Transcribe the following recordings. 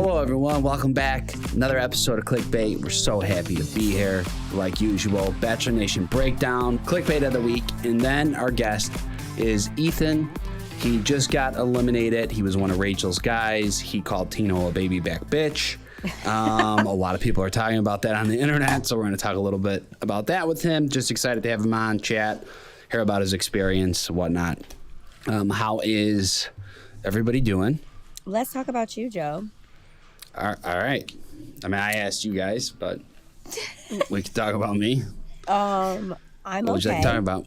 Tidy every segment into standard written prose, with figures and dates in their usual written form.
Hello, everyone. Welcome back. Another episode of Clickbait. We're so happy to be here. Like usual, Bachelor Nation breakdown, Clickbait of the week, and then our guest is Ethan. He just got eliminated. He was one of Rachel's guys. He called Tino a baby back bitch. A lot of people are talking about that on the internet, so we're going to talk a little bit about that with him. Just excited to have him on, chat, hear about his experience, whatnot. How is everybody doing? Let's talk about you, Joe. All right. I mean, I asked you guys, but we can talk about me. I'm What would you like to talk about?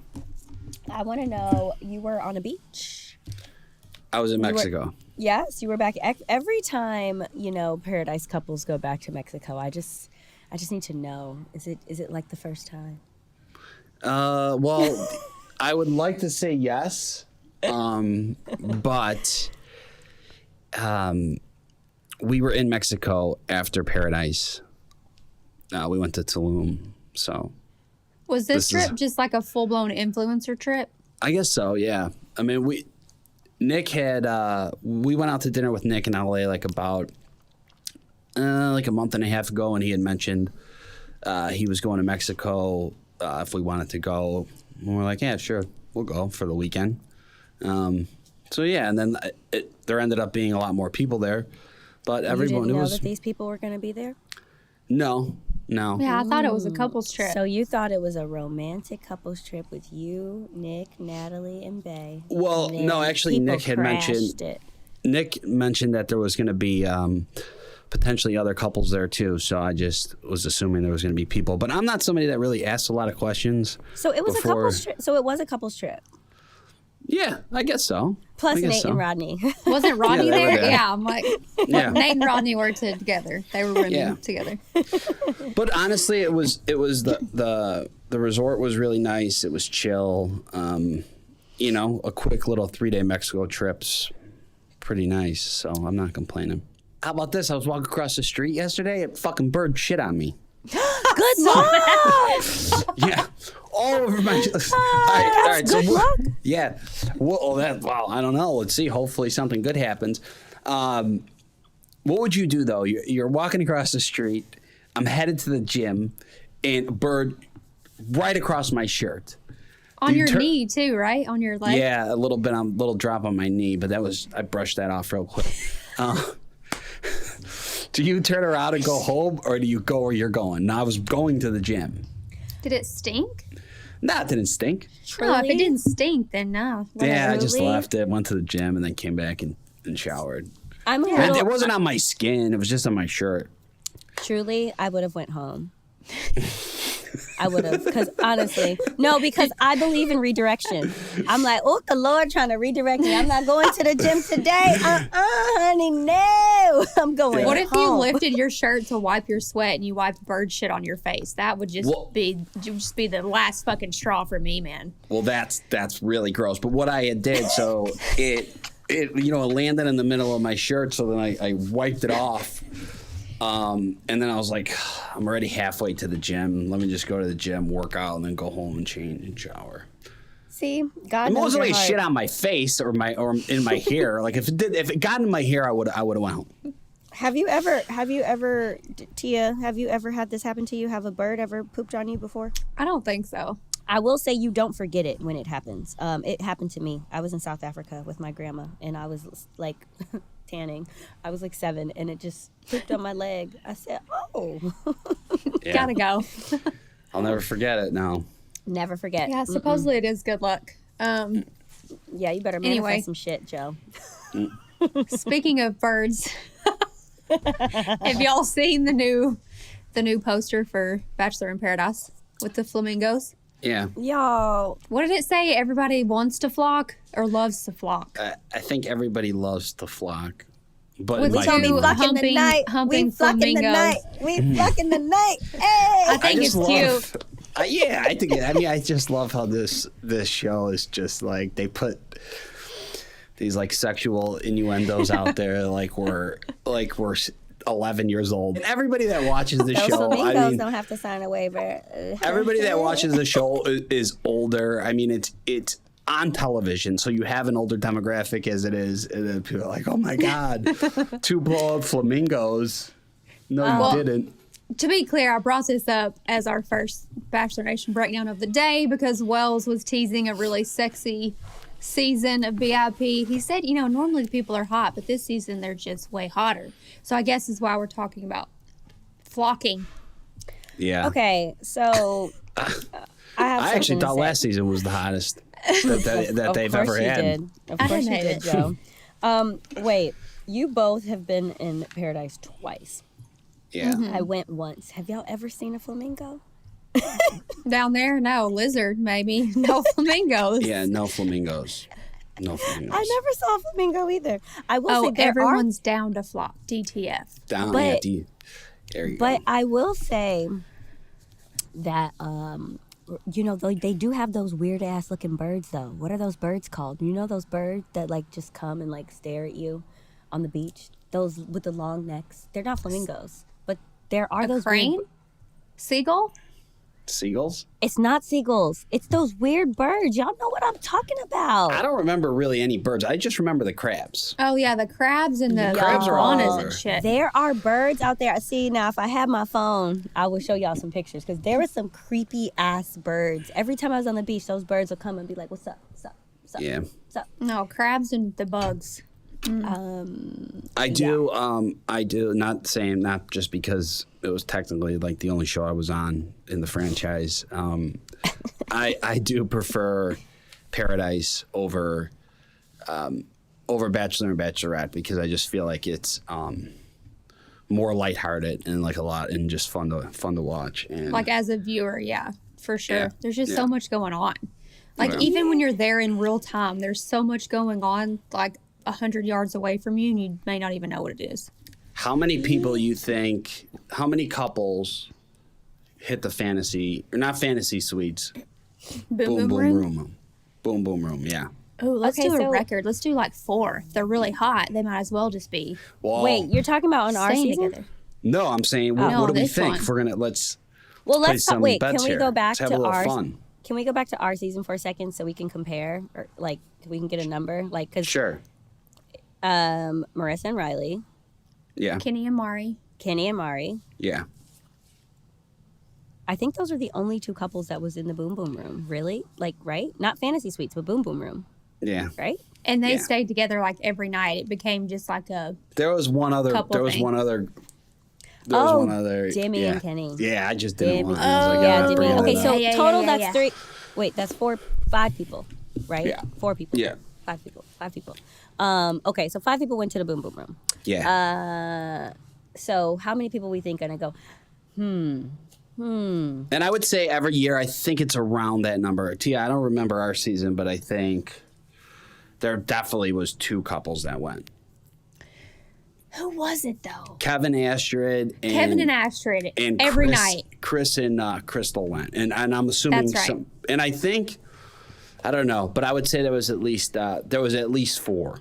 I want to know, you were on a beach. I was in Mexico. Yes, you were back. Every time, paradise couples go back to Mexico, I just need to know, is it like the first time? Well, I would like to say yes, but we were in Mexico after Paradise. We went to Tulum, so. Was this trip just like a full-blown influencer trip? I guess so, yeah. I mean, we went out to dinner with Nick in LA about a month and a half ago, and he had mentioned he was going to Mexico if we wanted to go. And we're like, yeah, sure, we'll go for the weekend. So yeah, and then there ended up being a lot more people there, but everyone. You didn't know that these people were going to be there? No. Yeah, I thought it was a couples trip. So you thought it was a romantic couples trip with you, Nick, Natalie, and Bay. Well, no, actually, Nick had mentioned. Nick mentioned that there was going to be potentially other couples there too. So I just was assuming there was going to be people, but I'm not somebody that really asks a lot of questions. So it was a couples trip. So it was a couples trip. Yeah, I guess so. Plus Nate and Rodney. Wasn't Rodney there? Yeah, I'm like, yeah. Nate and Rodney were together. They were rooming together. But honestly, it was the resort was really nice. It was chill. A quick little 3-day Mexico trip's pretty nice. So I'm not complaining. How about this? I was walking across the street yesterday. A fucking bird shit on me. Good luck. Yeah. All over my. All right. Good luck. Yeah. Well, I don't know. Let's see. Hopefully, something good happens. What would you do though? You're walking across the street. I'm headed to the gym, and a bird right across my shirt. On your knee too, right? On your leg. Yeah, a little bit. Little drop on my knee, but I brushed that off real quick. Do you turn around and go home, or do you go where you're going? No, I was going to the gym. Did it stink? No, it didn't stink. No, if it didn't stink, then no. Yeah, I just left it, went to the gym, and then came back and showered. It wasn't on my skin. It was just on my shirt. Truly, I would have went home. I would have, because I believe in redirection. I'm like, oh, the Lord trying to redirect me. I'm not going to the gym today. Honey, no. I'm going What if home. you lifted your shirt to wipe your sweat and you wiped bird shit on your face? That would just be the last fucking straw for me, man. Well, that's really gross. But what I did, so it landed in the middle of my shirt, so then I wiped it off. And then I was like, I'm already halfway to the gym. Let me just go to the gym, work out, and then go home and change and shower. See, God knows it wasn't your like heart. shit on my face or in my hair. Like if it got in my hair, I would have went home. Have you ever, Tia? Have you ever had this happen to you? Have a bird ever pooped on you before? I don't think so. I will say you don't forget it when it happens. It happened to me. I was in South Africa with my grandma, and I was like tanning. I was like 7, and it just pooped on my leg. I said, oh. Yeah. Gotta go. I'll never forget it now. Never forget. Yeah, supposedly it is good luck. Yeah, you better manifest some shit, Joe. Speaking of birds, have y'all seen the new poster for Bachelor in Paradise with the flamingos? Yeah. Y'all. What did it say? Everybody wants to flock or loves to flock? I think everybody loves to flock. But With two humping humping flamingos. We flocking the night. Hey. I think it's cute. I just love how this show is just like they put these like sexual innuendos out there like we're 11 years old. And everybody that watches the show, flamingos don't have to sign a waiver. Everybody that watches the show is older. I mean, it's on television, so you have an older demographic as it is, and then people are like, oh my God, 2 blow-up flamingos. No, you didn't. To be clear, I brought this up as our first Bachelor Nation breakdown of the day because Wells was teasing a really sexy season of BIP. He said, normally the people are hot, but this season they're just way hotter. So I guess is why we're talking about flocking. Yeah. Okay, so I actually thought last season was the hottest that they've ever had. Of course you did, Joe. Wait, you both have been in paradise twice. Yeah. I went once. Have y'all ever seen a flamingo? Down there? No. Lizard, maybe. No flamingos. Yeah, no flamingos. No flamingos. I never saw a flamingo either. I will say everyone's down to flock. DTF. Down, but, there you but go. I will say that, they do have those weird ass looking birds though. What are those birds called? You know those birds that like just come and like stare at you on the beach? Those with the long necks. They're not flamingos. There are those crane? weird... Seagull? Seagulls? It's not seagulls. It's those weird birds. Y'all know what I'm talking about. I don't remember really any birds. I just remember the crabs. Oh, yeah, the crabs and the crabs are all iguanas over. and shit. There are birds out there. See, now, if I had my phone, I would show y'all some pictures because there were some creepy-ass birds. Every time I was on the beach, those birds would come and be like, what's up, what's up, what's up, Yeah. what's up? No, crabs and the bugs. I do, not just because it was technically like the only show I was on in the franchise. I do prefer Paradise over Bachelor and Bachelorette because I just feel like it's more lighthearted and like a lot and just fun to watch. And Like as a viewer, yeah, for sure. Yeah, There's just yeah. so much going on. Like even when you're there in real time, there's so much going on like 100 yards away from you and you may not even know what it is. how many people you think? How many couples hit the fantasy or not fantasy suites? Boom room. room. Boom boom room. Yeah. Oh, let's Okay, do a so- record. Let's do like 4. If they're really hot, they might as well just be Well, Wait, you're talking about on our staying season? together. no, I'm saying No, what do we this think? one. If we're gonna let's Well, play let's talk. some Wait, bets can we here. go back Let's have to a little ours? fun. Can we go back to our season for a second so we can compare, or like we can get a number? Like, cause Sure. Marissa and Riley, Yeah. Kenny and Mari. Kenny and Mari. Yeah. I think those are the only 2 couples that was in the Boom Boom Room. Really? Like, right? Not fantasy suites, but Boom Boom Room, Yeah. right? And they Yeah. stayed together like every night. It became just like a There was one other. Couple There was thing. one other. Jimmy yeah. and Kenny. Yeah, I just didn't want. Oh, I was like, yeah, I'm Jimmy. bringing Okay, that so up. Yeah, total yeah, that's yeah. 3. Wait, that's 5 people, right? Yeah. 4 people. Yeah. 5 people. 5 people. Okay, so 5 people went to the Boom Boom Room. Yeah. So how many people we think gonna go? And I would say every year, I think it's around that number. Tia, I don't remember our season, but I think there definitely was 2 couples that went. Who was it though? Kevin Astrid and Kevin and Astrid and every Chris, night. Chris and Crystal went, and I'm assuming That's right. And I think I don't know, but I would say there was at least 4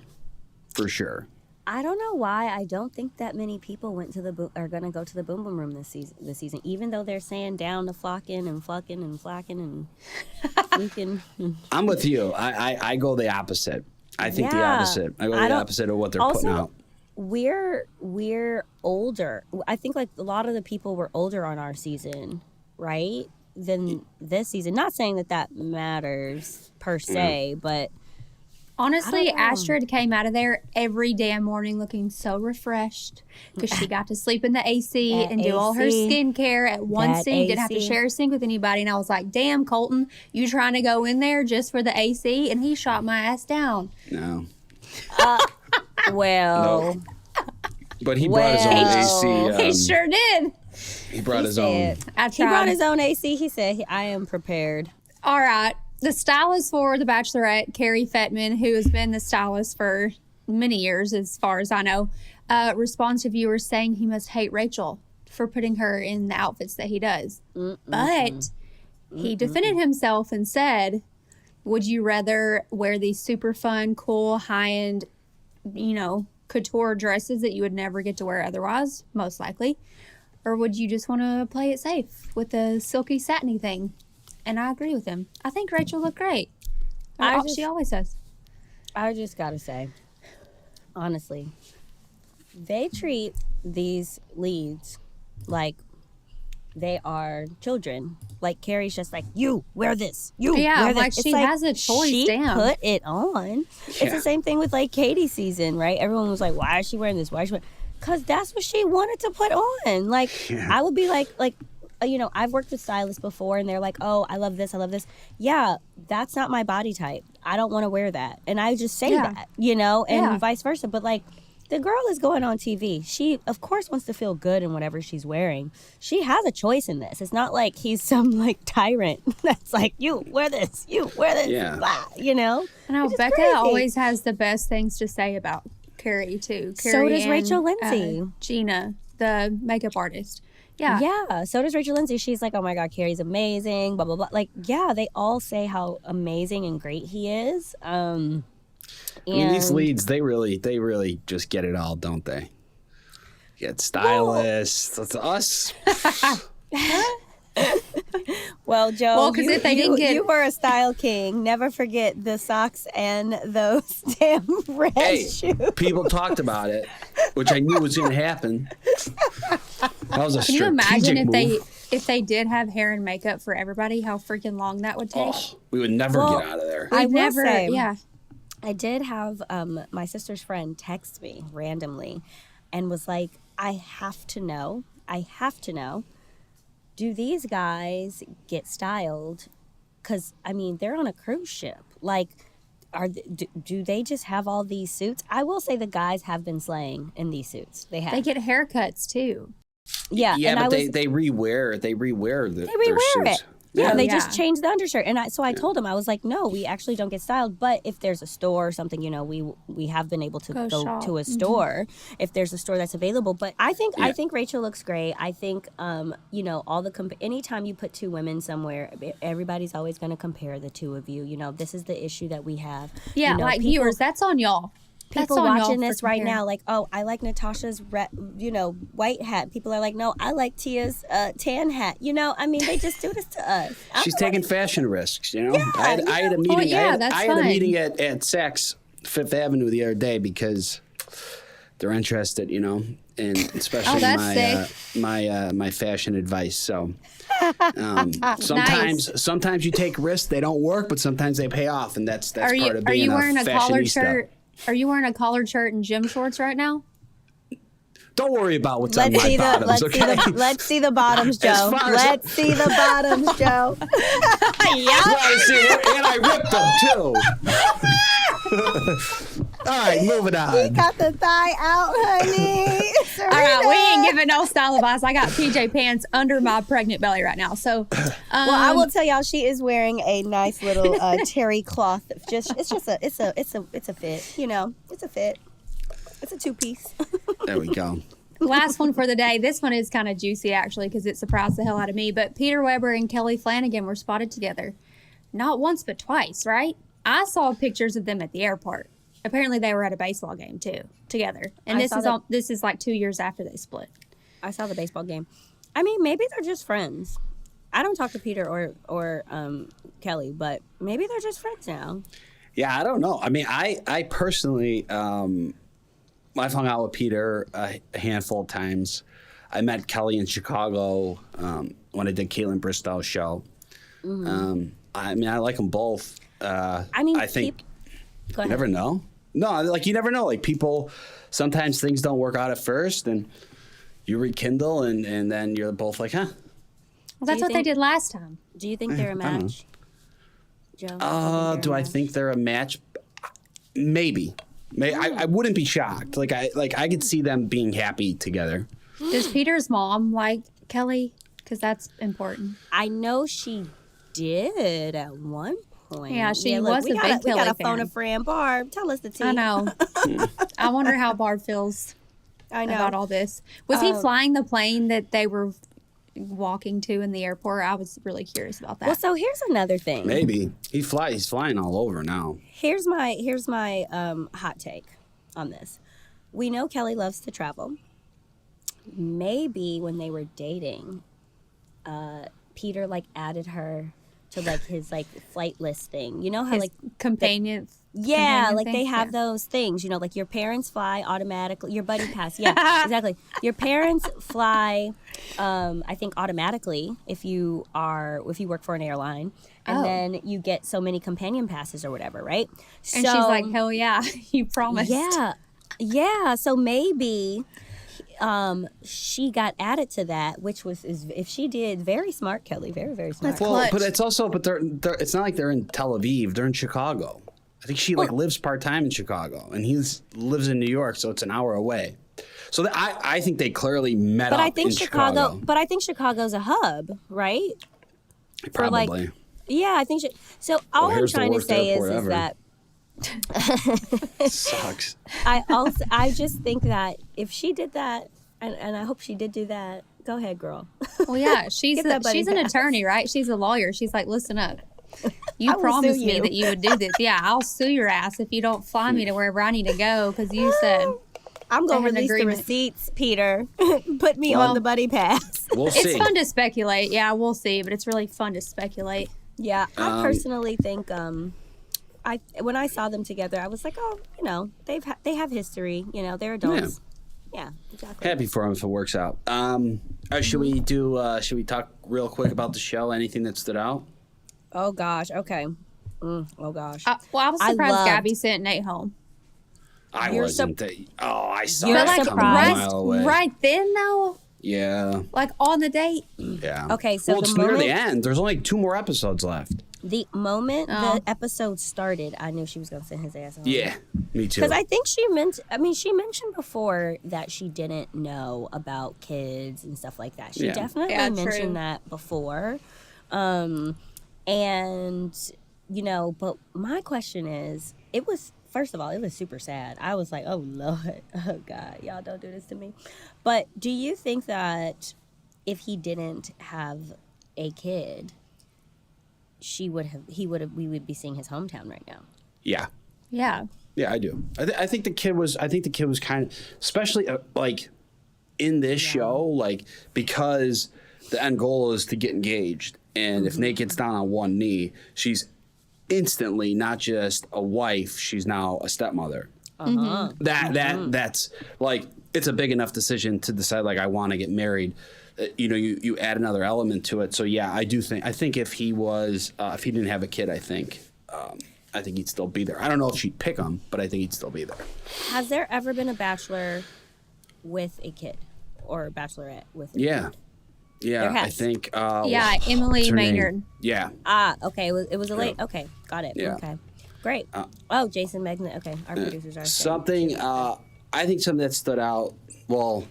for sure. I don't know why I don't think that many people went to are gonna go to the Boom Boom Room this season. Even though they're saying down to flocking and flucking and flacking and fluking. I'm with you. I go the opposite. I think the Yeah. opposite. I go the opposite of what they're Also, putting out. we're older. I think like a lot of the people were older on our season, right? Than this season. Not saying that matters per se, but Honestly, I don't know. Astrid came out of there every damn morning looking so refreshed because she got to sleep in the AC That and do all her AC. skincare at one That sink. Didn't have to AC. share a sink with anybody. And I was like, damn, Colton, you trying to go in there just for the AC? And he shot my ass down. No, well, No. But he brought his own Well, AC. He sure did. He brought his own. I he brought tried. his own AC. He said, "I am prepared." All right. The stylist for The Bachelorette, Carrie Fettman, who has been the stylist for many years, as far as I know, responds to viewers saying he must hate Rachel for putting her in the outfits that he does. But he defended himself and said, would you rather wear these super fun, cool, high-end, couture dresses that you would never get to wear otherwise, most likely? Or would you just want to play it safe with the silky satiny thing? And I agree with him. I think Rachel looked great. She always says. I just gotta say, honestly, they treat these leads like they are children. Like Carrie's just like, you wear this, you wear this. Like she has a choice. She put it on. Yeah. It's the same thing with like Katie's season, right? Everyone was like, why is she wearing this? Why is she wearing? Because that's what she wanted to put on. Like I would be like. I've worked with stylists before and they're like, oh, I love this. Yeah, that's not my body type. I don't want to wear that. And I just say that, and vice versa. But like, the girl is going on TV. She, of course, wants to feel good in whatever she's wearing. She has a choice in this. It's not like he's some like tyrant that's like, you wear this, Yeah. blah, I know Becca crazy. always has the best things to say about Carrie, too. So does and, Rachel Lindsay. Gina, the makeup artist. Yeah. Yeah. So does Rachel Lindsay. She's like, oh my God, Carrie's amazing, blah, blah, blah. Like, yeah, they all say how amazing and great he is. I mean, these leads, they really just get it all, don't they? You get stylists, that's us. Well, Joe, Well, 'cause if they didn't get- you were a style king. Never forget the socks and those damn red shoes. People talked about it, which I knew was going to happen. That was a Can you imagine strategic if move. they did have hair and makeup for everybody, how freaking long that would take? Oh, we would never get out of there. I We'd will never, say, yeah. I did have my sister's friend text me randomly and was like, I have to know, do these guys get styled? Because, I mean, they're on a cruise ship. Like, do they just have all these suits? I will say the guys have been slaying in these suits. They have. They get haircuts, too. Yeah, Yeah, and but they rewear their rewear it. suits. Yeah, they Yeah. just changed the undershirt, and I told him, I was like, no, we actually don't get styled. But if there's a store or something, we have been able to go shop. to a store if there's a store that's available. But I think Rachel looks great. I think all the anytime you put two women somewhere, everybody's always going to compare the two of you. This is the issue that we have. Yeah, viewers, that's on y'all. People That's on y'all watching for this right comparing. now, like, oh, I like Natasha's, white hat. People are like, no, I like Tia's tan hat. I mean, they just do this to us. She's taking fashion risks, I had a meeting. Oh, yeah, I had a meeting at Saks Fifth Avenue the other day because they're interested, and especially that's my fashion advice. So sometimes you take risks, they don't work, but sometimes they pay off, and that's part of being Are you wearing a collared fashionista. shirt? Are you wearing a collared shirt and gym shorts right now? Don't worry about what's on my bottoms, okay? Let's see the bottoms, As Joe. far as- Let's see the bottoms, Joe. And I ripped them too. All right, moving on. Got the thigh out, honey. All right, we ain't giving no style advice. I got PJ pants under my pregnant belly right now. So, Well, I will tell y'all, she is wearing a nice little terry cloth. It's a fit. It's a fit. It's a two-piece. There we go. last one for the day. This one is kind of juicy, actually, because it surprised the hell out of me. But Peter Weber and Kelly Flanagan were spotted together. Not once, but twice, right? I saw pictures of them at the airport. Apparently, they were at a baseball game, too, together. And this is like 2 years after they split. I saw the baseball game. I mean, maybe they're just friends. I don't talk to Peter or Kelly, but maybe they're just friends now. Yeah, I don't know. I mean, I personally, I've hung out with Peter a handful of times. I met Kelly in Chicago when I did Caitlin Bristow's show. Mm-hmm. I mean, I like them both. I think Go ahead. you never know. No, like you never know. Like people, sometimes things don't work out at first, and you rekindle, and then you're both like, huh? Well, that's what they did last time. Do you think they're a match, Joe? Do I think they're a match? Maybe. I wouldn't be shocked. Like I could see them being happy together. Does Peter's mom like Kelly? Because that's important. I know she did at one point. Yeah, she was a big Kelly We got a fan. phone a friend. Barb, tell us the tea. I know. I wonder how Barb feels about all this. Was he flying the plane that they were walking to in the airport? I was really curious about that. Well, so here's another thing. Maybe he's flying all over now. Here's my hot take on this. We know Kelly loves to travel. Maybe when they were dating, Peter added her to like his like flight list thing. You know how His like companion. yeah, companion like they thing? have Yeah. those things, you know, like your parents fly automatically, your buddy pass. Yeah, exactly. Your parents fly, I think automatically if you work for an airline, and Oh. then you get so many companion passes or whatever, right? And she's like, hell yeah, you promised. Yeah. So maybe she got added to that, which is if she did, very smart, Kelly, very very smart. That's Well, clutch. but it's also, they're it's not like they're in Tel Aviv. They're in Chicago. I think she like lives part time in Chicago, and he lives in New York, so it's an hour away. So I think they clearly met But up I think in Chicago. But I think Chicago's a hub, right? Probably. Yeah, I think so. All I'm here's the trying to worst say is airport ever. that Sucks. I just think that if she did that, and I hope she did do that. Go ahead, girl. Well, yeah, she's Get that buddy she's an pass. attorney, right? She's a lawyer. She's like, listen up. You I will promised sue me you. that you would do this. Yeah, I'll sue your ass if you don't fly me to wherever I need to go because you said. I'm They gonna had an release the agreement. receipts, Peter. Put me Well, on the buddy pass. We'll It's see. fun to speculate. Yeah, we'll see, but it's really fun to speculate. Yeah, I personally think when I saw them together, I was like, oh, you know, they have history. You know, they're adults. Yeah, exactly. Happy for him if it works out. Should we talk real quick about the show? Anything that stood out? Oh gosh. Okay. Oh gosh. Well, I was I surprised loved- Gabby sent Nate home. I You're wasn't. I saw You're it like coming a surprised? mile away. Right then, though, Yeah. like on the date. Yeah. Okay, so well, the it's near the moment- end. There's only 2 more episodes left. The moment Oh. the episode started, I knew she was gonna send his ass home. Yeah. Me too. Because I think she mentioned before that she didn't know about kids and stuff like that. She Yeah. definitely Yeah, true. mentioned that before. And, you know, but my question is, first of all, it was super sad. I was like, oh, Lord, oh, God, y'all don't do this to me. But do you think that if he didn't have a kid, we would be seeing his hometown right now? yeah. Yeah. Yeah, I do. I think the kid was kind of, especially like in this show, like because the end goal is to get engaged, and if Nate gets down on one knee, she's instantly not just a wife; she's now a stepmother. That's like it's a big enough decision to decide. Like I want to get married. You know, you add another element to it. So yeah, I think if he didn't have a kid, I think he'd still be there. I don't know if she'd pick him, but I think he'd still be there. Has there ever been a bachelor with a kid or a bachelorette with a Yeah. kid? Yeah, There I has. think. Yeah, what's Emily her name? Maynard. Yeah. Okay. It was a late. Okay, got it. Yeah. Okay, great. Jason Megna. Okay, our producers are Something, I think something that stood out, well,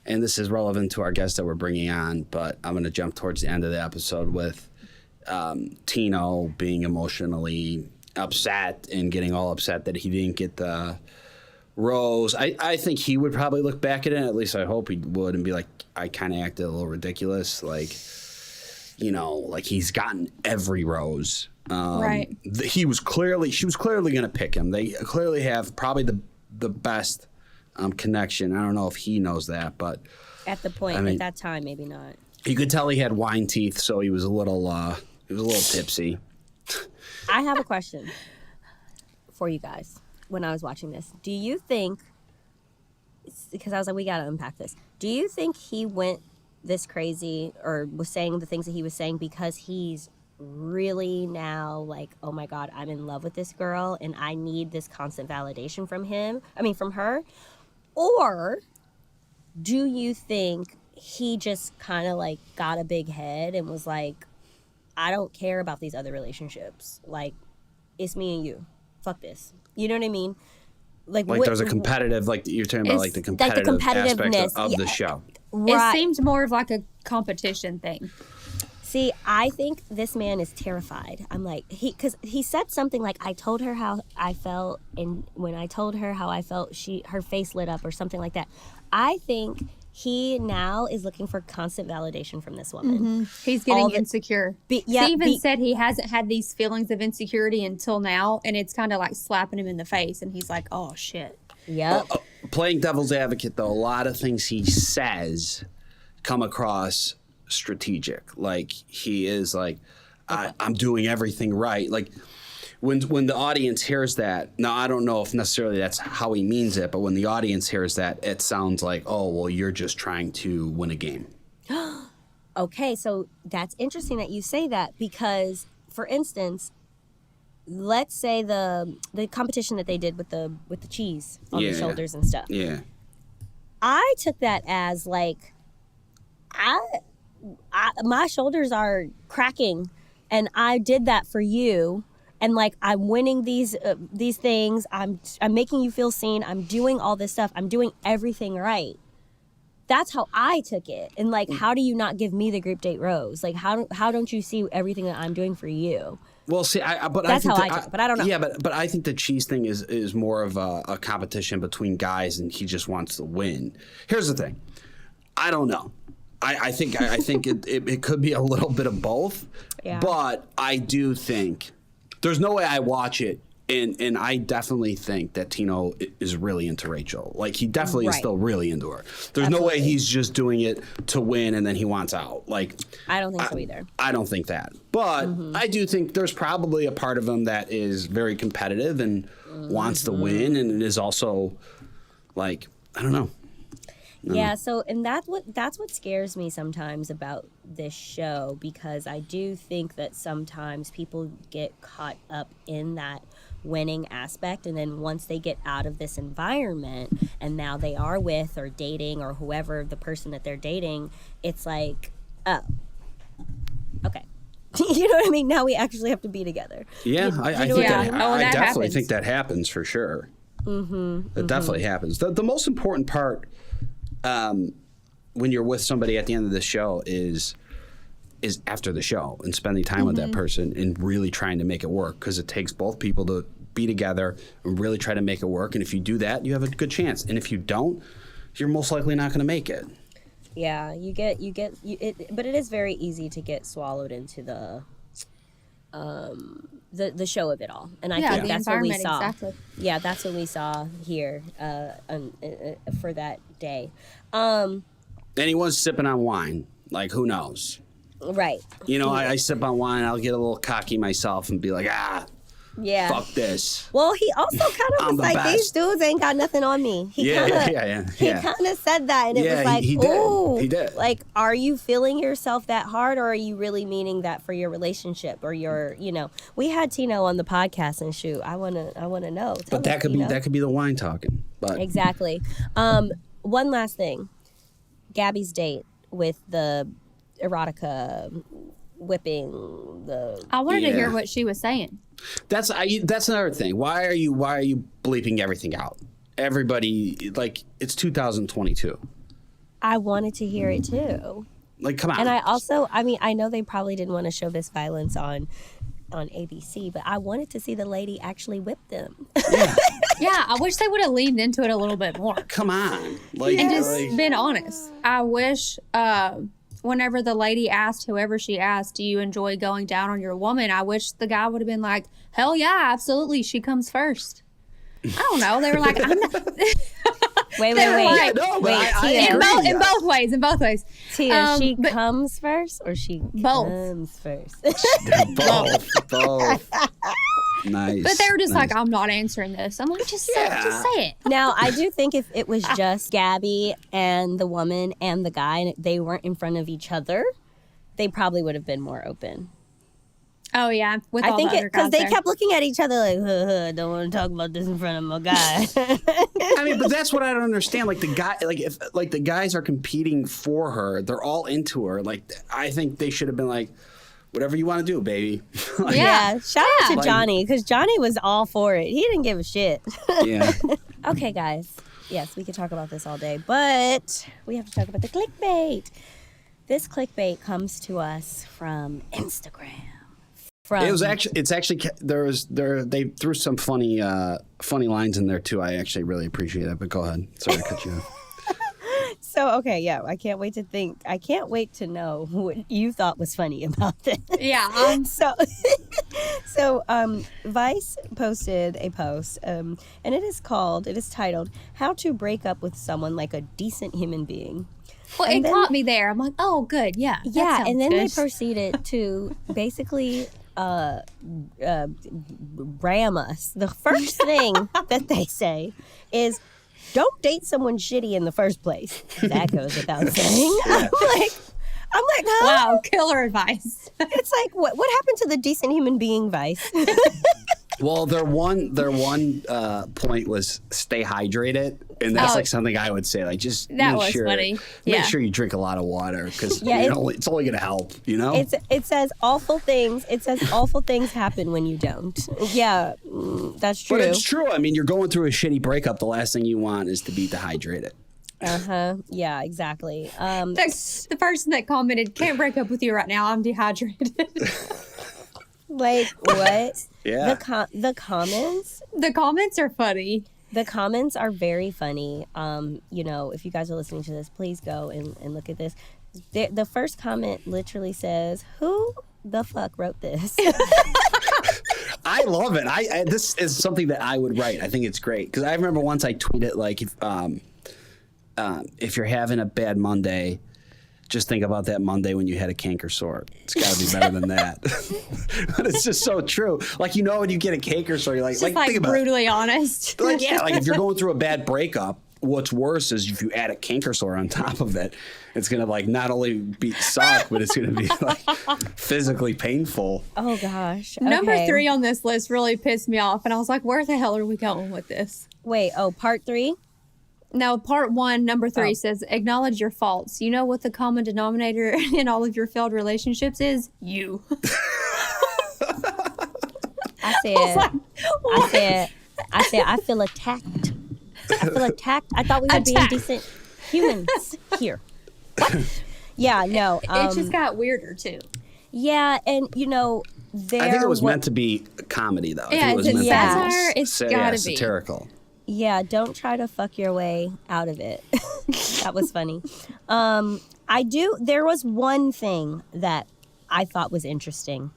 and this is relevant to our guest that we're bringing on, but I'm going to jump towards the end of the episode with Tino being emotionally upset and getting all upset that he didn't get the rose. I think he would probably look back at it, at least I hope he would, and be like, I kind of acted a little ridiculous. Like, you know, like he's gotten every rose. Right. She was clearly going to pick him. They clearly have probably the best connection. I don't know if he knows that, but at the point I mean- at that time, maybe not. you could tell he had wine teeth, so he was a little tipsy. I have a question for you guys. When I was watching this, do you think? Because I was like, we got to unpack this. Do you think he went this crazy or was saying the things that he was saying because he's really now like, oh my God, I'm in love with this girl and I need this constant validation from her? Or do you think he just kind of like got a big head and was like, I don't care about these other relationships. Like, it's me and you. Fuck this. You know what I mean? Like There's a competitive, like you're talking about, like the competitive aspect competitiveness, of yeah. the show. It seemed more of like a competition thing. See, I think this man is terrified. I'm like, because he said something like, I told her how I felt, and when I told her how I felt, her face lit up or something like that. I think he now is looking for constant validation from this woman. He's getting All the- insecure. Be- He yeah, even be- said he hasn't had these feelings of insecurity until now, and it's kind of like slapping him in the face, and he's like, oh, shit. Yep. Playing devil's advocate, though, a lot of things he says come across strategic. Like he is like, I'm doing everything right. Like when the audience hears that, now I don't know if necessarily that's how he means it, but when the audience hears that, it sounds like, oh, well, you're just trying to win a game. Okay, so that's interesting that you say that because, for instance, let's say the competition that they did with the cheese on the shoulders and stuff. Yeah. I took that as like, my shoulders are cracking, and I did that for you, and like I'm winning these things. I'm making you feel seen. I'm doing all this stuff. I'm doing everything right. That's how I took it. And like, how do you not give me the group date rose? Like, how don't you see everything that I'm doing for you? Well, see, that's how I took it, but I don't know. Yeah, but I think the cheese thing is more of a competition between guys, and he just wants to win. Here's the thing, I don't know. I think it could be a little bit of both. Yeah. But I do think there's no way I watch it. And I definitely think that Tino is really into Rachel. Like, he definitely is still really into her. There's no way he's just doing it to win and then he wants out. Like, I don't think so either. I don't think that. But I do think there's probably a part of him that is very competitive and wants to win, and it is also, like, I don't know. Yeah, so and that's what scares me sometimes about this show, because I do think that sometimes people get caught up in that winning aspect, and then once they get out of this environment and now they are with or dating or whoever the person that they're dating, it's like, oh, okay. You know what I mean? Now we actually have to be I be definitely think that happens for sure. It definitely happens. The most important part when you're with somebody at the end of the show is after the show and spending time with that person and really trying to make it work, because it takes both people to be together and really try to make it work. And if you do that, you have a good chance. And if you don't, you're most likely not going to make it. Yeah, but it is very easy to get swallowed into the show of it all. And I think that's what we saw. Exactly. Yeah, that's what we saw here for that day. Anyone's sipping on wine, like, who knows? Right. You know, I sip on wine, I'll get a little cocky myself and be like, fuck this. Well, he also kind of was like, best. These dudes ain't got nothing on me. He kind of said that, and it was like, he did. Like, are you feeling yourself that hard, or are you really meaning that for your relationship or your, we had Tino on the podcast, and shoot, I want to know. But that could be the wine talking. But exactly. One last thing, Gabby's date with the erotica whipping the. I wanted to hear what she was saying. That's another thing. Why are you bleeping everything out? Everybody, like, it's 2022. I wanted to hear it too. Like, come on. And I know they probably didn't want to show this violence on ABC, but I wanted to see the lady actually whip them. Yeah. Yeah, I wish they would have leaned into it a little bit more. Come on. And just been honest. I wish whenever the lady asked whoever she asked, do you enjoy going down on your woman? I wish the guy would have been like, hell yeah, absolutely. She comes first. I don't know. They were like, I'm not. Wait. Like, no, in both ways. Tia, she comes first or she comes first? Both. Nice. But they were just like, I'm not answering this. I'm like, just say it. Now, I do think if it was just Gabby and the woman and the guy, and they weren't in front of each other, they probably would have been more open. Oh, yeah. I think because they kept looking at each other like, don't want to talk about this in front of my guy. I mean, but that's what I don't understand. Like, if the guys are competing for her, they're all into her. Like, I think they should have been like, whatever you want to do, baby. Shout out to Johnny, because Johnny was all for it. He didn't give a shit. Yeah. Okay, guys. Yes, we could talk about this all day, but we have to talk about the clickbait. This clickbait comes to us from Instagram. They threw some funny lines in there too. I actually really appreciate it, but go ahead. Sorry to cut you off. So, okay, yeah, I can't wait to know what you thought was funny about this. Yeah. So Vice posted a post, and it is titled, "How to Break Up with Someone Like a Decent Human Being." Well, it caught me there. I'm like, oh, good. Yeah. Yeah. And then good. they proceeded to basically ram us. The first thing that they say is, don't date someone shitty in the first place. That goes without saying. I'm like, huh? Wow, killer advice. It's like, what happened to the decent human being vice? Well, their one point was stay hydrated, and that's like something I would say. Like, just that was funny. Make sure you drink a lot of water because it's only going to help. It says awful things. It says awful things happen when you don't. Yeah, that's true. But it's true. I mean, you're going through a shitty breakup. The last thing you want is to be dehydrated. Yeah, exactly. The person that commented, can't break up with you right now. I'm dehydrated. Like, what? Yeah. The comments. The comments are funny. The comments are very funny. If you guys are listening to this, please go and look at this. The first comment literally says, "Who the fuck wrote this?" I love it. This is something that I would write. I think it's great because I remember once I tweeted like, if you're having a bad Monday, just think about that Monday when you had a canker sore. It's got to be better than that. But it's just so true. Like, when you get a canker sore, you're like, Just think about brutally honest. Like, yeah, like if you're going through a bad breakup, what's worse is if you add a canker sore on top of it, it's going to like not only suck, but it's going to be like physically painful. Oh gosh. Number 3 on this list really pissed me off. And I was like, where the hell are we going with this? Wait, part 3? No, part 1, number 3 says, acknowledge your faults. You know what the common denominator in all of your failed relationships is? You. I said, I feel attacked. I thought we were being decent humans here. What? Yeah, no. It just got weirder, too. Yeah, and, I think it was meant to be a comedy, though. Yeah, it's got to be. Satirical. Yeah, don't try to fuck your way out of it. That was funny. There was one thing that I thought was interesting.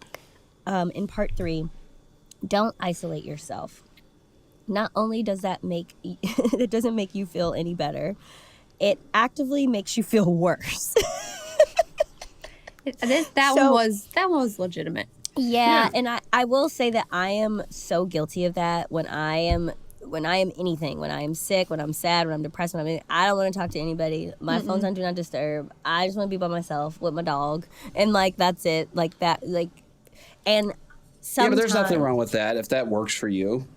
In part 3, don't isolate yourself. Not only does that it doesn't make you feel any better, it actively makes you feel worse. That one was legitimate. Yeah, and I will say that I am so guilty of that when I am anything, when I am sick, when I'm sad, when I'm depressed, I don't want to talk to anybody. My phone's on Do Not Disturb. I just want to be by myself with my dog. And, that's it. Like, that, and sometimes... Yeah, but there's nothing wrong with that if that works for you.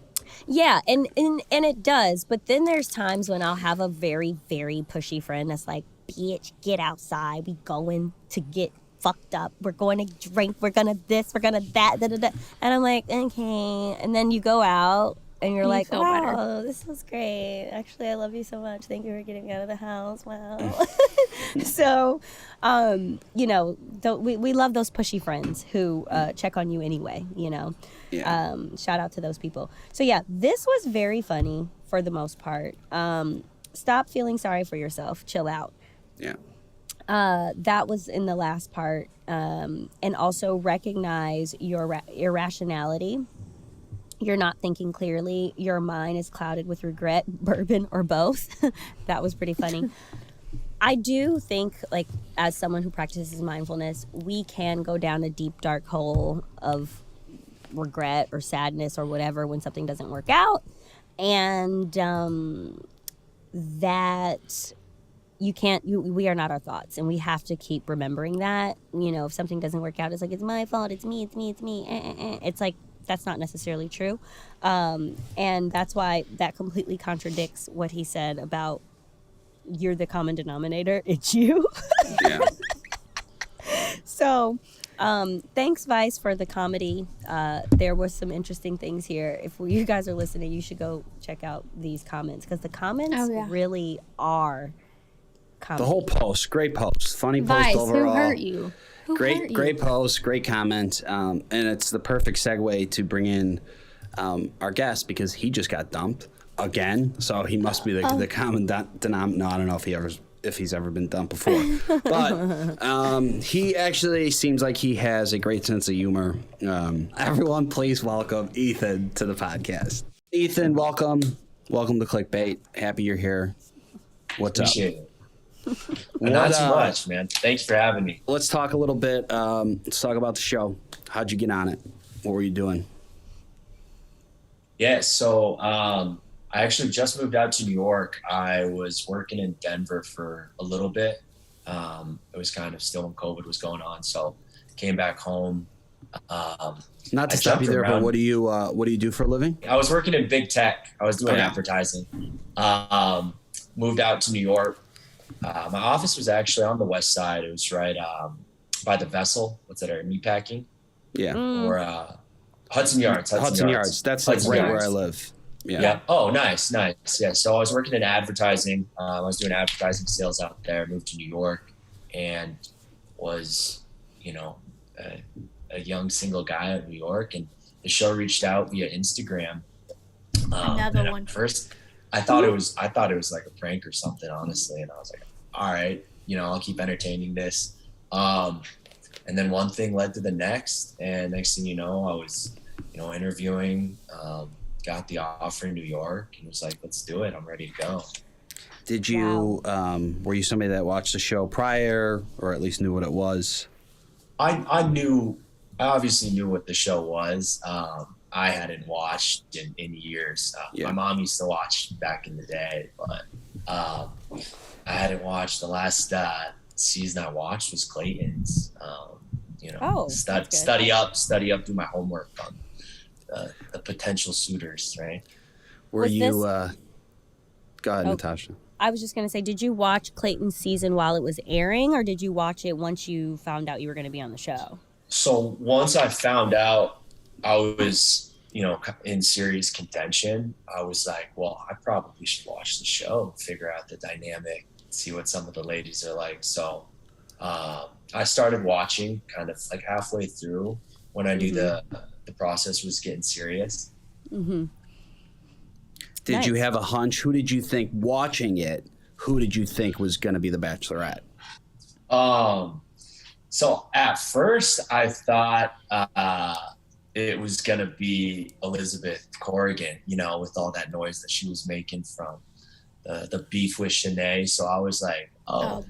Yeah, and it does. But then there's times when I'll have a very, very pushy friend that's like, bitch, get outside. We going to get fucked up. We're going to drink. We're going to this. We're going to that. Da, da, da. And I'm like, okay. And then you go out. And you're like, wow, better. This was great. Actually, I love you so much. Thank you for getting me out of the house. Wow. So, we love those pushy friends who check on you anyway, Yeah. Shout out to those people. So, yeah, this was very funny for the most part. Stop feeling sorry for yourself. Chill out. Yeah. That was in the last part. And also recognize your irrationality. You're not thinking clearly. Your mind is clouded with regret, bourbon, or both. That was pretty funny. I do think, as someone who practices mindfulness, we can go down a deep, dark hole of regret or sadness or whatever when something doesn't work out. And that we are not our thoughts. And we have to keep remembering that. If something doesn't work out, it's like, it's my fault. It's me. It's like, that's not necessarily true. And that's why that completely contradicts what he said about you're the common denominator. It's you. Yeah. So thanks, Vice, for the comedy. There was some interesting things here. If you guys are listening, you should go check out these comments because the comments really are comedy. The whole post, great post. Funny Vice, post overall. Who hurt you? Great post, great comment, and it's the perfect segue to bring in our guest because he just got dumped again, so he must be the common denominator. No, I don't know if he's ever been dumped before, but he actually seems like he has a great sense of humor. Everyone, please welcome Ethan to the podcast. Ethan, welcome to Clickbait. Happy you're here. What's Appreciate up? It. Not too much, man. Thanks for having me. Let's talk a little bit. Let's talk about the show. How'd you get on it? What were you doing? Yeah, so I actually just moved out to New York. I was working in Denver for a little bit. It was kind of still when COVID was going on, so came back home. Not to stop you there, but what do you do for a living? I was working in big tech. I was doing advertising. Moved out to New York. My office was actually on the west side. It was right by the Vessel. What's that? Meatpacking? Yeah. Or Hudson Yards. Hudson Yards. That's like right where I live. Yeah. Oh, nice. Yeah. So I was working in advertising. I was doing advertising sales out there. Moved to New York, and was, a young single guy out in New York. And the show reached out via Instagram. Another one. At first, I thought it was like a prank or something, honestly. And I was like, all right, I'll keep entertaining this. And then one thing led to the next, and next thing you know, I was, interviewing. Got the offer in New York, and was like, let's do it. I'm ready to go. Did you, were you somebody that watched the show prior, or at least knew what it was? I obviously knew what the show was. I hadn't watched in years. My mom used to watch back in the day, but I hadn't watched. The last season I watched was Clayton's. Study up, do my homework on the potential suitors, right? Go ahead, Natasha. I was just going to say, did you watch Clayton's season while it was airing, or did you watch it once you found out you were going to be on the show? So once I found out I was, in serious contention, I was like, well, I probably should watch the show, figure out the dynamic, see what some of the ladies are like. So I started watching kind of like halfway through when I knew the process was getting serious. Mm-hmm. Did you have a hunch? Who did you think watching it? Who did you think was going to be the Bachelorette? So at first I thought it was going to be Elizabeth Corrigan, with all that noise that she was making from the beef with Shanae. So I was like,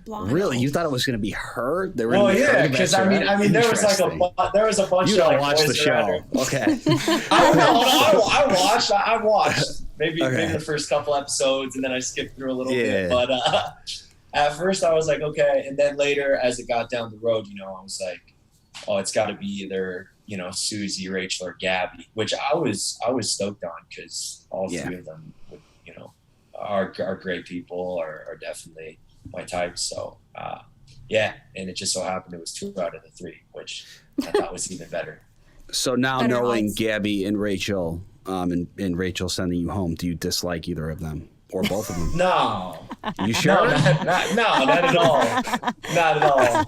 really? You thought it was going to be her? Because I mean, there was a bunch you of don't watch the show. Okay. I watched maybe the first couple episodes, and then I skipped through a little bit. But at first I was like, okay. And then later, as it got down the road, I was like, oh, it's got to be either, Susie, Rachel, or Gabby, which I was stoked on, because all three of them would, are great people, are definitely my type. So and it just so happened it was 2 out of the 3, which I thought was even better. So now knowing Gabby and Rachel, and Rachel sending you home, do you dislike either of them or both of them? No. You sure? No, not at all. Not at all.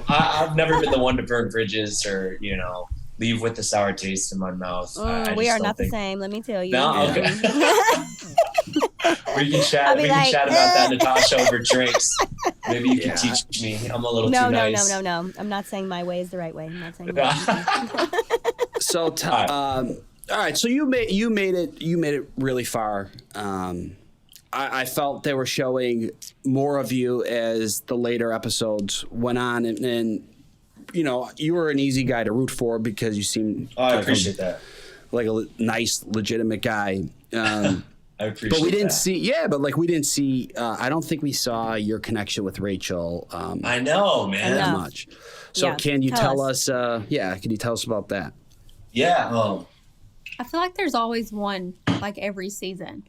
I've never been the one to burn bridges or, leave with a sour taste in my mouth. We are not the same, let me tell you. No, okay. We can chat. We can chat about that, Natasha, over drinks. Maybe you can teach me. I'm a little too nice. No. I'm not saying my way is the right way. I'm not saying that. So, all right. So you made it really far. I felt they were showing more of you as the later episodes went on, and you were an easy guy to root for because you seem I appreciate that. Like a nice, legitimate guy. I appreciate but we didn't that. we didn't see, I don't think we saw your connection with Rachel. I know, man. That much. So can you tell us, can you tell us about that? Yeah. I feel like there's always one, like every season.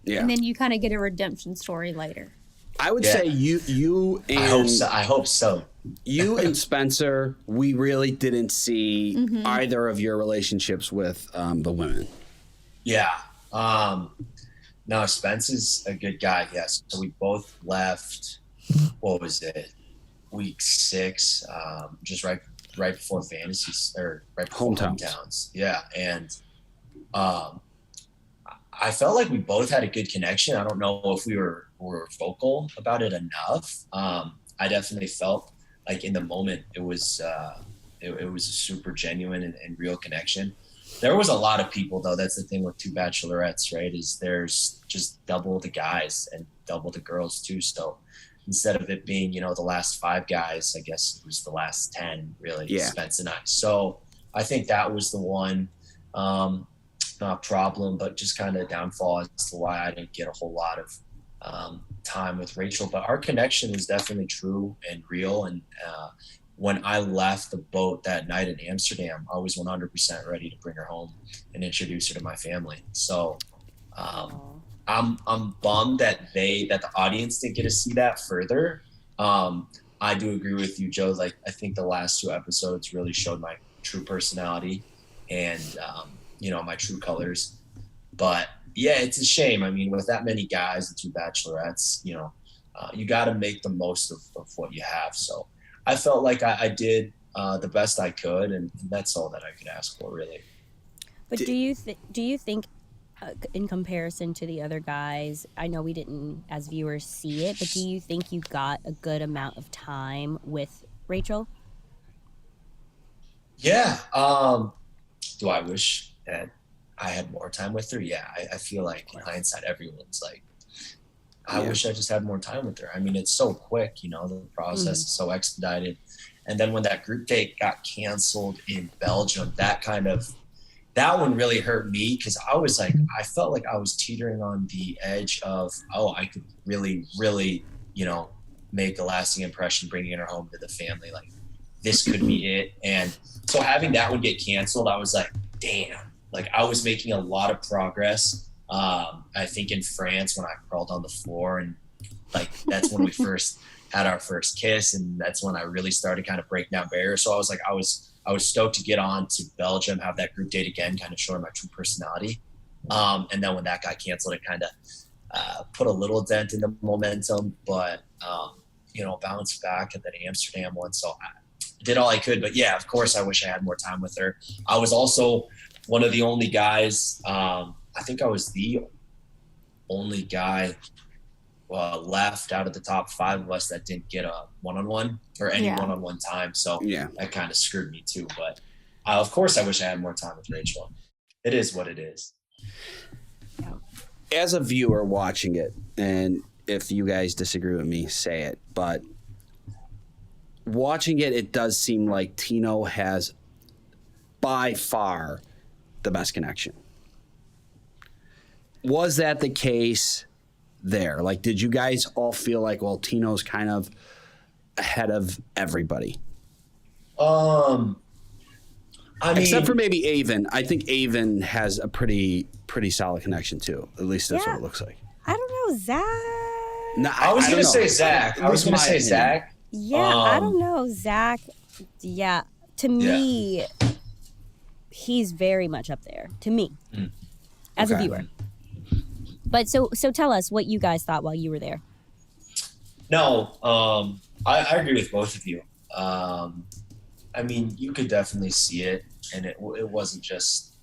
Yeah. And then you kind of get a redemption story later. I would say you and I hope so. You and Spencer, we really didn't see either of your relationships with the women. Yeah. No, Spence is a good guy. Yes. So we both left. What was it? Week 6. Just right before fantasies or right before hometowns. Yeah. And I felt like we both had a good connection. I don't know if we were vocal about it enough. I definitely felt like in the moment it was a super genuine and real connection. There was a lot of people though. That's the thing with 2 bachelorettes, right? Is there's just double the guys and double the girls too. So instead of it being, the last 5 guys, I guess it was the last 10 really, Spence and I. So I think that was the one, not problem, but just kind of downfall as to why I didn't get a whole lot of time with Rachel. But our connection was definitely true and real. And when I left the boat that night in Amsterdam, I was 100% ready to bring her home and introduce her to my family. So I'm bummed that the audience didn't get to see that further. I do agree with you, Joe. Like, I think the last 2 episodes really showed my true personality and my true colors. But yeah, it's a shame. I mean, with that many guys and 2 bachelorettes, you got to make the most of what you have. So I felt like I did the best I could, and that's all that I could ask for, really. But do you think, in comparison to the other guys, I know we didn't, as viewers, see it, but do you think you got a good amount of time with Rachel? Yeah. Do I wish that I had more time with her? Yeah. I feel like in hindsight, everyone's like, I wish I just had more time with her. I mean, it's so quick, the process is so expedited. And then when that group date got canceled in Belgium, that one really hurt me, because I felt like I was teetering on the edge of, I could really, really, make a lasting impression bringing her home to the family. Like, this could be it. And so having that one get canceled, I was like, damn, like I was making a lot of progress. I think in France when I crawled on the floor, and like, that's when we first had our first kiss. And that's when I really started kind of breaking down barriers. So I was like, I was stoked to get on to Belgium, have that group date again, kind of showing my true personality. And then when that got canceled, it kind of put a little dent in the momentum, but, bounced back at that Amsterdam one. So I did all I could, but yeah, of course, I wish I had more time with her. I was also one of the only guys, I think I was the only guy left out of the top 5 of us that didn't get a one-on-one or any one-on-one time. So that kind of screwed me too. But of course, I wish I had more time with Rachel. It is what it is. As a viewer watching it, and if you guys disagree with me, say it, but watching it, it does seem like Tino has by far the best connection. Was that the case there? Like, did you guys all feel like, well, Tino's kind of ahead of everybody? Except for maybe Avon. I think Avon has a pretty solid connection too. At least that's what it looks like. I don't know, Zach. No, I was going to say Zach. Zach. Yeah, I don't know, Zach. Yeah, to me, he's very much up there. To me, as a viewer. But so tell us what you guys thought while you were there. No, I agree with both of you. I mean, you could definitely see it, and it wasn't just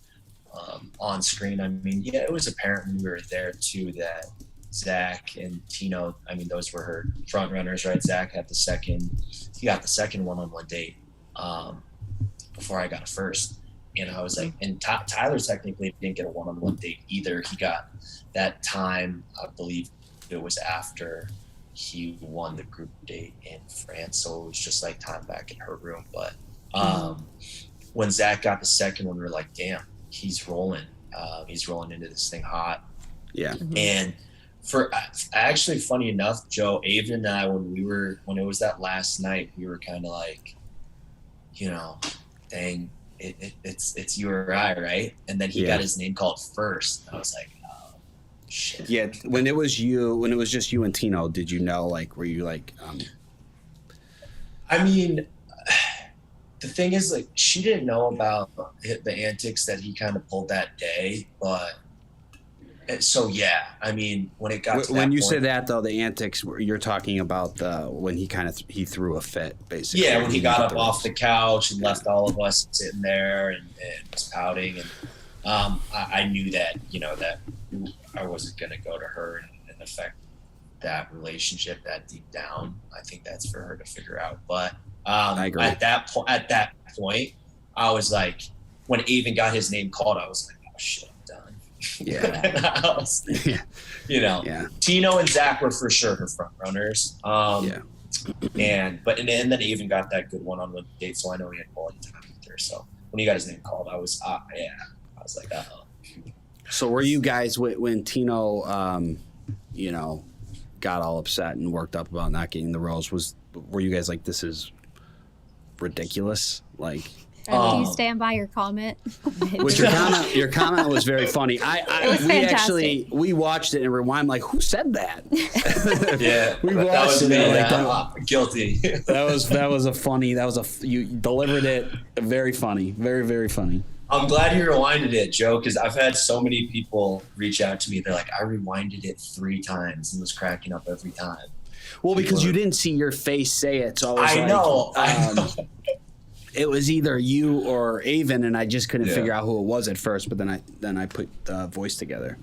on screen. I mean, yeah, it was apparent when we were there too that Zach and Tino, I mean, those were her front runners, right? Zach had he got the second one-on-one date before I got a first. And I was like, and Tyler technically didn't get a one-on-one date either. He got that time, I believe it was after he won the group date in France. So it was just like time back in her room. But when Zach got the second one, we were like, damn, he's rolling. He's rolling into this thing hot. Yeah. And for actually, funny enough, Joe, Avon and I, when it was that last night, we were kind of like, dang, it's you or I, right? And then he got his name called first. I was like, oh shit. Yeah. When it was just you and Tino, did you know, like, were you like, I mean, the thing is, like, she didn't know about the antics that he kind of pulled that day, but so yeah, I mean, when it got to when you point, say that though, the antics, you're talking about when he kind of he threw a fit, basically. Yeah, when he got up off the couch and left all of us sitting there and was pouting, and I knew that that I wasn't going to go to her and affect that relationship that deep down. I think that's for her to figure out. But I agree. At that point, I was like, when Avon got his name called, I was like, oh shit, I'm done. Yeah. in the house. Yeah. You know, Yeah. Tino and Zach were for sure her front runners. Yeah. And then he even got that good one-on-one date, so I know he had quality time with her. So when he got his name called, I was like, oh. So were you guys when Tino, you know, got all upset and worked up about not getting the rose? Were you guys like, this is ridiculous? Like, Do you stand by your comment? which your comment was very funny. We watched it and rewind, like, who said that? Yeah, we watched that was it. me. Like, Guilty. You delivered it very funny, very, very funny. I'm glad you rewinded it, Joe, because I've had so many people reach out to me. They're like, I rewinded it 3 times and was cracking up every time. Well, because you didn't see your face say it, so I know. It was either you or Avon, and I just couldn't figure out who it was at first. But then I put the voice together.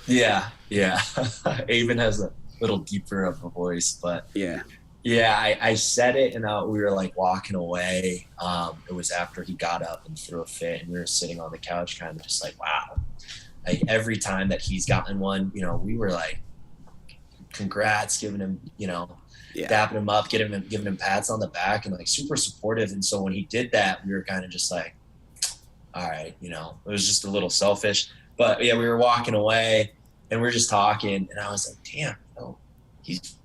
Yeah. Avon has a little deeper of a voice, but I said it, and we were like walking away. It was after he got up and threw a fit, and we were sitting on the couch, kind of just like, wow. Like every time that he's gotten one, you know, we were like, congrats, giving him, you know, dapping him up, giving him pats on the back, and like super supportive. And so when he did that, we were kind of just like, all right, you know, it was just a little selfish. But yeah, we were walking away and we were just talking, and I was like, damn, you know, he's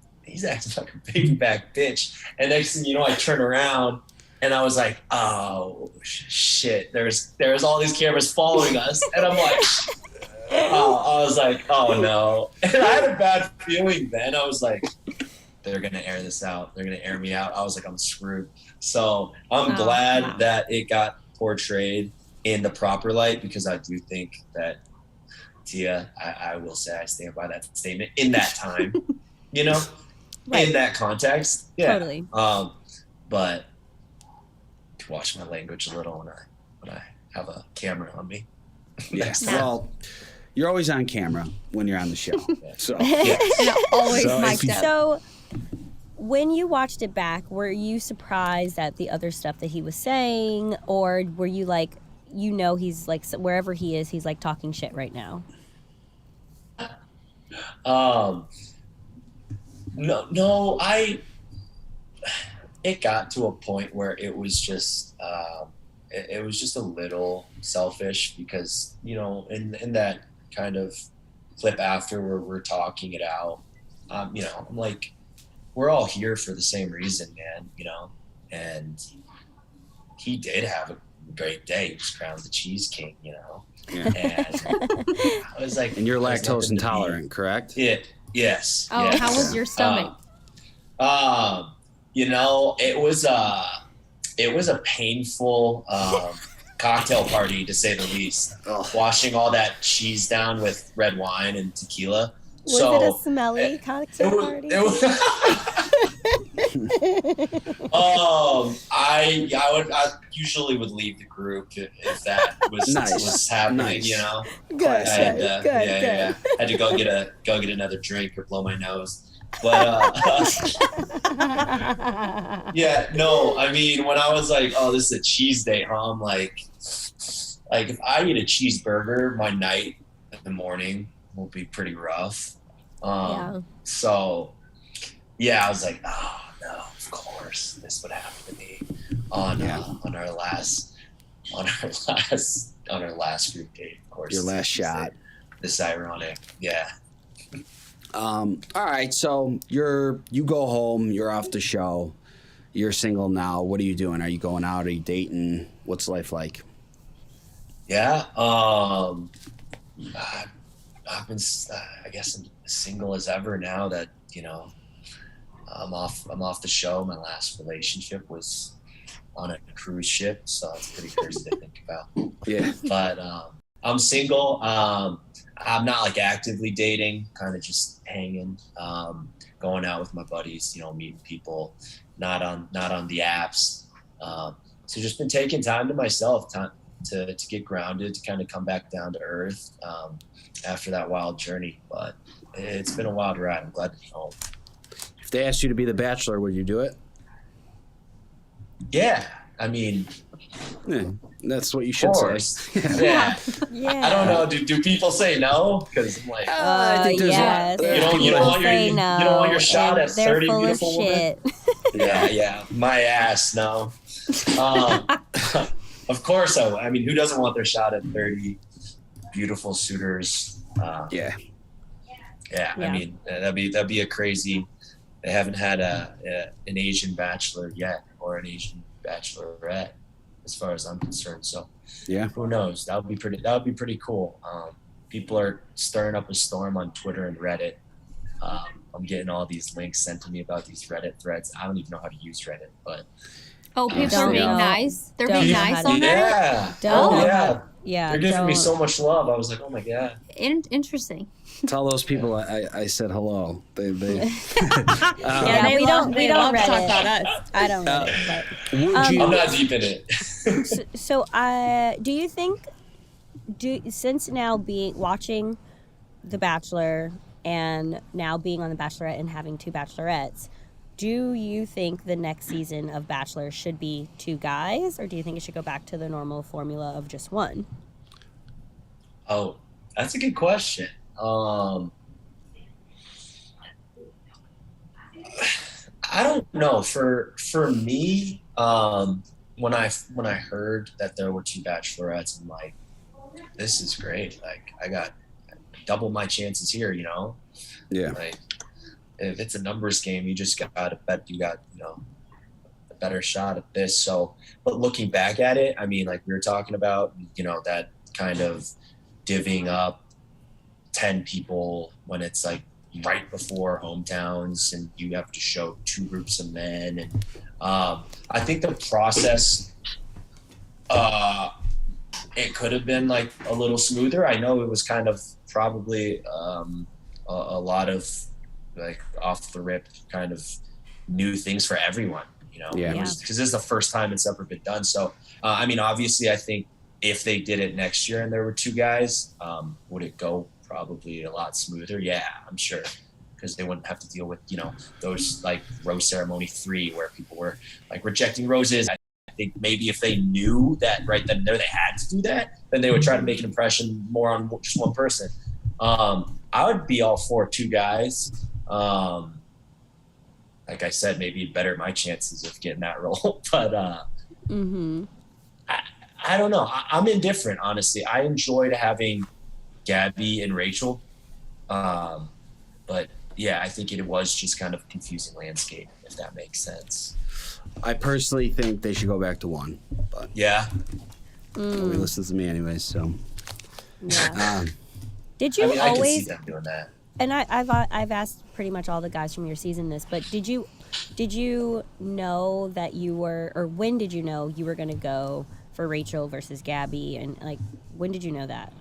acting like a baby back bitch. And next thing you know, I turn around and I was like, oh shit, there's all these cameras following us. And I'm like, I was like, oh no. And I had a bad feeling then. I was like, they're going to air this out. They're going to air me out. I was like, I'm screwed. So I'm glad that it got portrayed in the proper light, because I do think that, Tia, I will say I stand by that statement in that time, you know, in that context. Yeah. Totally. But to watch my language a little when I have a camera on me. Yes. Well, you're always on camera when you're on the show. So always mic'd up. So when you watched it back, were you surprised at the other stuff that he was saying, or were you like, you know, he's like, wherever he is, he's like talking shit right now? No, it got to a point where it was just it was just a little selfish, because, you know, in that kind of clip after where we're talking it out, you know, I'm like, we're all here for the same reason, man, you know. And he did have a great day. He was crowned the cheese king, you know. Yeah. And I was like, and you're lactose intolerant, correct? Yeah. Yes. Oh, yes. how was your stomach? You know, it was a painful cocktail party, to say the least. Washing all that cheese down with red wine and tequila. Was it a smelly cocktail party? I usually would leave the group if that was happening. You know, Good. I had to go get another drink or blow my nose. But yeah, no, I mean, when I was like, oh, this is a cheese date, huh? I'm like if I eat a cheeseburger, my night in the morning will be pretty rough. So yeah, I was like, oh no, of course this would happen to me on our last group date. Of course, your last shot. This ironic, yeah. All right, so you go home, you're off the show, you're single now. What are you doing? Are you going out? Are you dating? What's life like? Yeah, I've been, I guess I'm single as ever now that, you know, I'm off the show. My last relationship was on a cruise ship, so it's pretty crazy to think about. Yeah. But I'm single. I'm not like actively dating, kind of just hanging, going out with my buddies, you know, meeting people, not on the apps. So just been taking time to myself, time to get grounded, to kind of come back down to earth after that wild journey. But it's been a wild ride. I'm glad to be home. If they asked you to be the Bachelor, would you do it? Yeah, I mean, Yeah, that's what you should say. Yeah. Yeah. I don't know. Do people say no? Because I'm like, I think there's yes. you don't want Say you no, don't want your shot and at they're 30 full of beautiful women. shit. Yeah. My ass, no. Of course, I mean, who doesn't want their shot at 30 beautiful suitors? Yeah. I mean, that'd be a crazy. They haven't had an Asian bachelor yet, or an Asian bachelorette, as far as I'm concerned. So, yeah, who knows? That would be pretty cool. People are stirring up a storm on Twitter and Reddit. I'm getting all these links sent to me about these Reddit threads. I don't even know how to use Reddit, but people are being nice. They're being nice on Reddit. Yeah. They're giving me so much love. I was like, oh my god. Interesting. Tell those people I said hello. They yeah, we don't Reddit. Talk about us. I don't Reddit, but would you? I'm not deep in it. so do you think, since now watching The Bachelor and now being on The Bachelorette and having 2 bachelorettes, do you think the next season of Bachelor should be 2 guys, or do you think it should go back to the normal formula of just 1? Oh, that's a good question. I don't know. For me, when I heard that there were 2 bachelorettes, I'm like, this is great. Like, I got double my chances here, you know? Yeah. Like, if it's a numbers game, you just gotta bet you got, a better shot at this. So, but looking back at it, I mean, like we were talking about, that kind of divvying up 10 people when it's like right before hometowns and you have to show 2 groups of men. And I think the process, it could have been like a little smoother. I know it was kind of probably a lot of like off the rip kind of new things for everyone, because this is the first time it's ever been done. So, I mean, obviously I think if they did it next year and there were 2 guys, would it go probably a lot smoother? Yeah, I'm sure, because they wouldn't have to deal with, those like rose ceremony 3 where people were like rejecting roses. I think maybe if they knew that right then and there they had to do that, then they would try to make an impression more on just one person. I would be all for 2 guys. Like I said, maybe better my chances of getting that role, but I don't know. I'm indifferent, honestly. I enjoyed having Gabby and Rachel, but yeah, I think it was just kind of a confusing landscape, if that makes sense. I personally think they should go back to 1, but yeah, nobody listens to me anyways. So yeah. Did you I always? can see them doing that. And I've asked pretty much all the guys from your season this, but did you know that you were, or when did you know you were going to go for Rachel versus Gabby, and like when did you know that?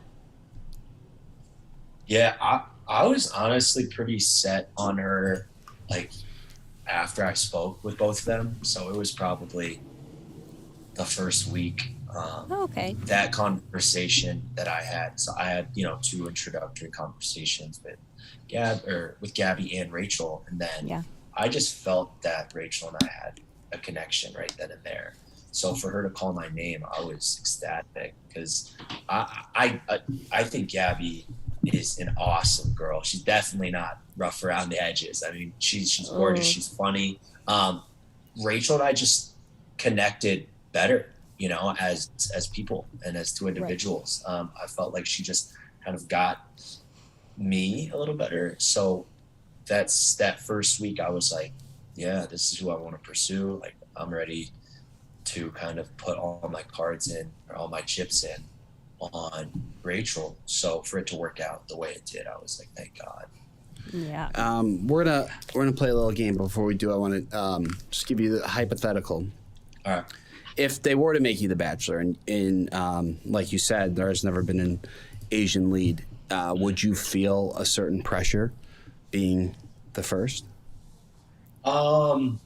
Yeah, I was honestly pretty set on her, like after I spoke with both of them. So it was probably the first week. Okay. That conversation that I had. So I had, 2 introductory conversations with Gabby and Rachel, and then I just felt that Rachel and I had a connection right then and there. So for her to call my name, I was ecstatic, because I think Gabby is an awesome girl. She's definitely not rough around the edges. I mean, she's gorgeous. She's funny. Rachel and I just connected better, as people and as 2 individuals. Right. I felt like she just kind of got me a little better. So that first week I was like, yeah, this is who I want to pursue. Like, I'm ready to kind of put all my cards in, or all my chips in on Rachel. So for it to work out the way it did, I was like, thank God. Yeah. We're gonna play a little game. Before we do, I want to just give you the hypothetical. All right. If they were to make you the Bachelor, and like you said, there has never been an Asian lead, would you feel a certain pressure being the first? I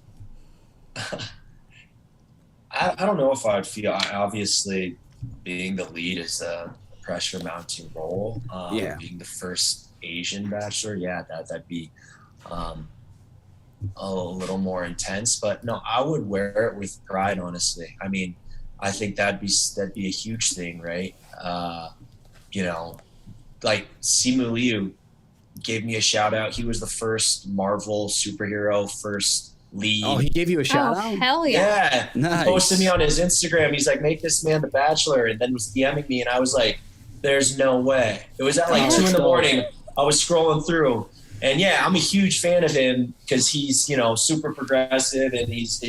don't know if I'd feel. Obviously, being the lead is a pressure mounting role. Being the first Asian Bachelor, that'd be a little more intense. But no, I would wear it with pride, honestly. I mean, I think that'd be a huge thing, right? You know, like Simu Liu gave me a shout out. He was the first Marvel superhero, first lead. Oh, he gave you a shout out? Hell yeah. Yeah. Nice. He posted me on his Instagram. He's like, make this man the Bachelor, and then was DMing me, and I was like, there's no way. It was at like 2 a.m. I was scrolling through, and yeah, I'm a huge fan of him because he's, you know, super progressive, and he's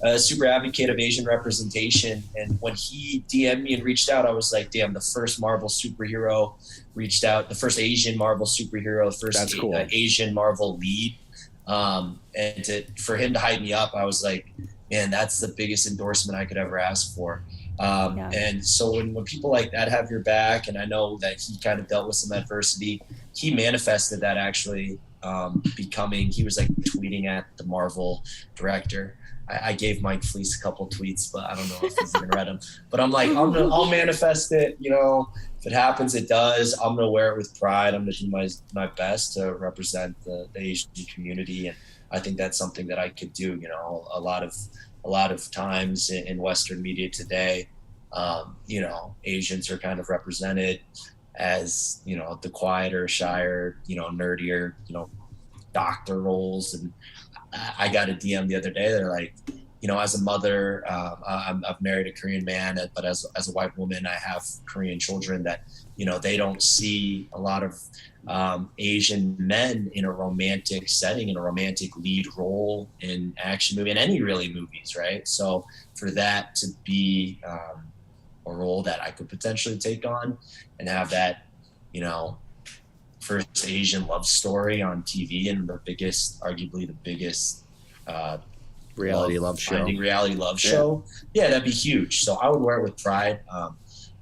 a super advocate of Asian representation. And when he DM'd me and reached out, I was like, damn, the first Marvel superhero reached out, the first Asian Marvel superhero, the first cool. Asian Marvel lead. And for him to hype me up, I was like, man, that's the biggest endorsement I could ever ask for. And so when people like that have your back, and I know that he kind of dealt with some adversity, he manifested that actually he was like tweeting at the Marvel director. I gave Mike Fleece a couple tweets, but I don't know if he's even read them. But I'm like, I'll manifest it. You know, if it happens, it does. I'm gonna wear it with pride. I'm gonna do my best to represent the Asian community, and I think that's something that I could do. You know, a lot of times in Western media today, you know, Asians are kind of represented as, you know, the quieter, shyer, you know, nerdier, you know, doctor roles. And I got a DM the other day. They're like, you know, as a mother, I've married a Korean man, but as a white woman, I have Korean children that, you know, they don't see a lot of Asian men in a romantic setting, in a romantic lead role in action movie, in any really movies, right? So for that to be a role that I could potentially take on and have that, you know, first Asian love story on TV and arguably the biggest reality love show. Yeah, that'd be huge. So I would wear it with pride. I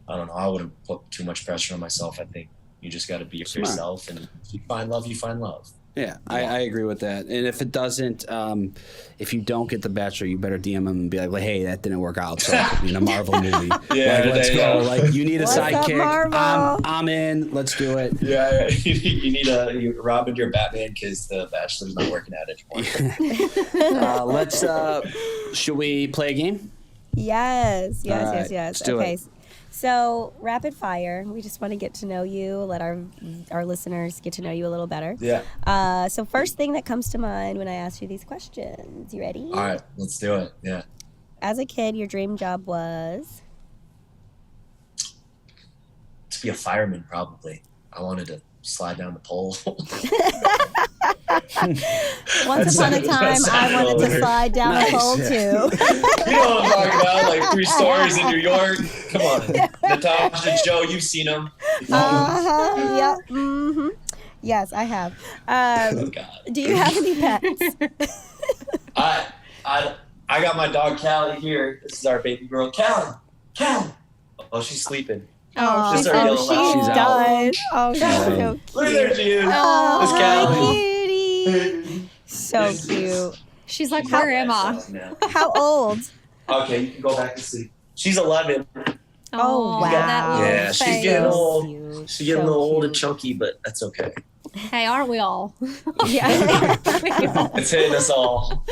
don't know. I wouldn't put too much pressure on myself. I think you just got to be yourself, and if you find love, you find love. Yeah, I agree with that. And if it doesn't, if you don't get the Bachelor, you better DM him and be like, hey, that didn't work out. So in a Marvel movie, yeah, like, let's go. Like, you need a What's sidekick. up, I'm in. Let's do it. Yeah, you need Robin, your Batman, because the Bachelor's not working out anymore. Should we play a game? Yes. Right, let's do Okay. it. So rapid fire. We just want to get to know you, let our listeners get to know you a little better. Yeah. So first thing that comes to mind when I ask you these questions. You ready? All right, let's do it. Yeah. As a kid, your dream job was? To be a fireman, probably. I wanted to slide down the pole. Once upon a time, I wanted to slide down a pole too. You know what I'm talking about? Like 3 stories in New York. Come on. Natasha and Joe, you've seen them. Yep. Mm-hmm. Yes, I have. Oh, God. Do you have any pets? I got my dog Callie here. This is our baby girl, Callie. Oh, she's sleeping. Oh, she's our yellow lab. done. She's out. Oh, she's so cute. Look at there she is. Oh, Miss hi, Callie. cutie. So cute. She's like, where am I? How old? Okay, you can go back to sleep. She's 11. Oh, wow. That little Yeah, she's face. getting old. Cute. She's getting a little old and chunky, but that's okay. Hey, aren't we all? Yeah. It's hitting us all.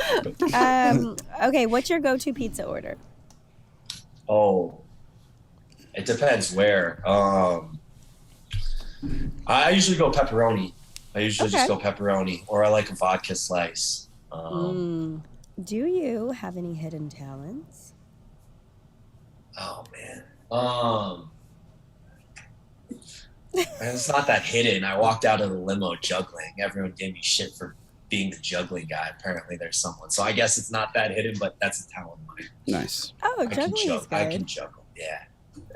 Okay, what's your go-to pizza order? Oh, it depends where. I usually go pepperoni. Just go pepperoni, or I like a vodka slice. Do you have any hidden talents? Oh man. And it's not that hidden. I walked out of the limo juggling. Everyone gave me shit for being the juggling guy. Apparently there's someone. So I guess it's not that hidden, but that's a talent of mine. Nice. Oh, juggling is I can good. juggle. Yeah.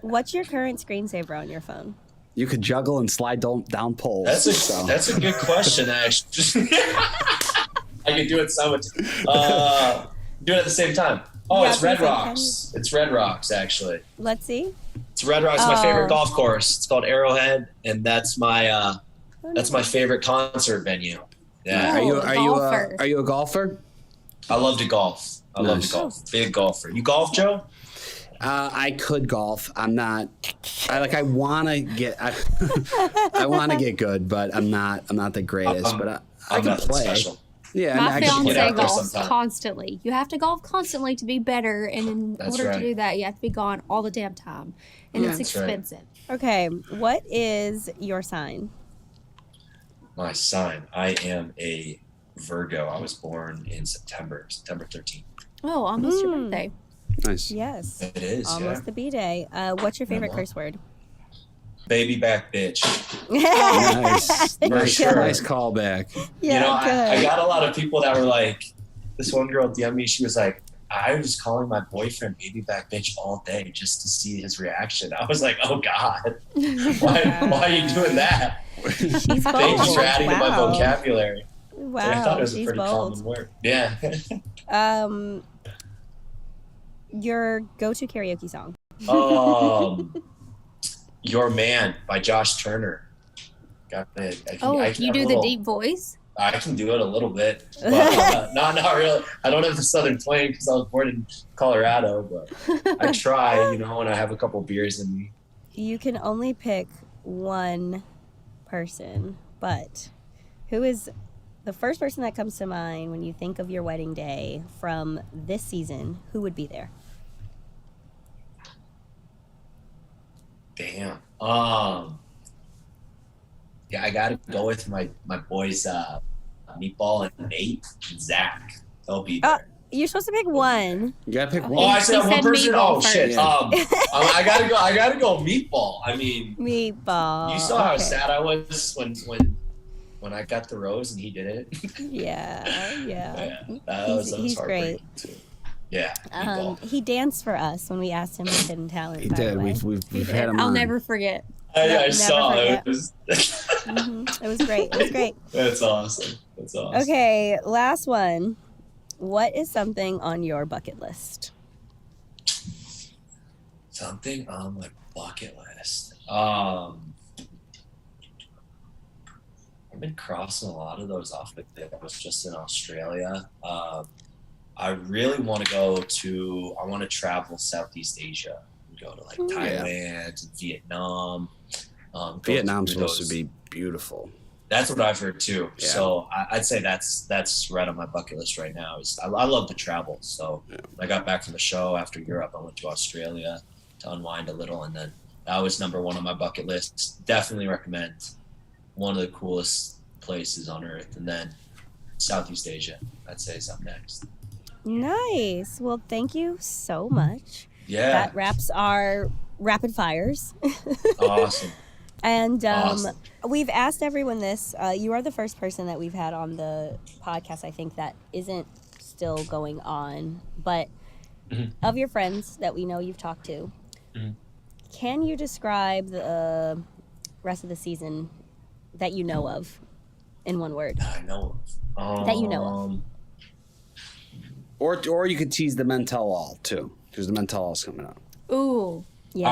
What's your current screensaver on your phone? You could juggle and slide down poles. That's a good question, actually. I could do it simultaneously. Do it at the same time. Oh, Yeah, it's Red at the same Rocks. It's Red Rocks, actually. Let's see. It's Red Rocks, my favorite golf course. It's called Arrowhead, and that's my favorite concert venue. Yeah. Are you a golfer? I love to golf. I love to golf. Big golfer. You golf, Joe? I could golf. I'm not. I want to get. I want to get good, but I'm not the greatest. But I can play. Special. Yeah, My I can fiance out there golfs sometime. constantly. You have to golf constantly to be better, and in That's order to right. do that, you have to be gone all the damn time, and it's That's right. expensive. Okay, what is your sign? My sign. I am a Virgo. I was born in September 13th. Oh, almost your birthday. Nice. Yes. It is, Almost the B-Day. What's your favorite curse word? Baby back bitch. Nice. For sure. Nice callback. Yeah, You know, I good. got a lot of people that were like, this one girl DM'd me, she was like, I was calling my boyfriend baby back bitch all day just to see his reaction. I was like, oh God, why are you doing that? She's bold. Thank you for adding to my Wow. vocabulary. Wow, I thought it was a she's pretty bold. common word. Yeah. Your go-to karaoke song? Your Man by Josh Turner. Got it. You do the deep voice? I can do it a little bit, but not really. I don't have the southern twang because I was born in Colorado, but I try, when I have a couple beers in me. You can only pick one person, but who is the first person that comes to mind when you think of your wedding day from this season? Who would be there? Damn. Yeah, I gotta go with my boys, Meatball and Nate and Zach. They'll be there. You're supposed to pick one. You gotta pick Oh, one. I said He one said person. Meatball Oh shit. first. I gotta go Meatball. I mean, Meatball. you saw how Okay. sad I was when I got the rose and he did it. Yeah. That was He's great. heartbreaking, too. Yeah. Meatball. He danced for us when we asked him his hidden talent. He by the did. way. We've had him I'll on. never forget. I never saw forget. it. Was It was great. It was great. That's awesome. That's awesome. Okay, last one. What is something on your bucket list? Something on my bucket list. I've been crossing a lot of those off. Like I was just in Australia. I really want to I want to travel Southeast Asia. Go to like Thailand and Vietnam. Vietnam's supposed to be beautiful. That's what I've heard too. Yeah. So I'd say that's right on my bucket list right now. I love to travel. So when I got back from the show after Europe, I went to Australia to unwind a little, and then that was number one on my bucket list. Definitely recommend. One of the coolest places on earth, and then Southeast Asia, I'd say, is up next. Nice. Well, thank you so much. Yeah. That wraps our rapid fires. Awesome. And Awesome. we've asked everyone this. You are the first person that we've had on the podcast, I think, that isn't still going on. But of your friends that we know you've talked to, can you describe the rest of the season that you know of in one word? I know. That you know of. Or you could tease the men tell all too, because the men tell all's coming up. Ooh. Yeah.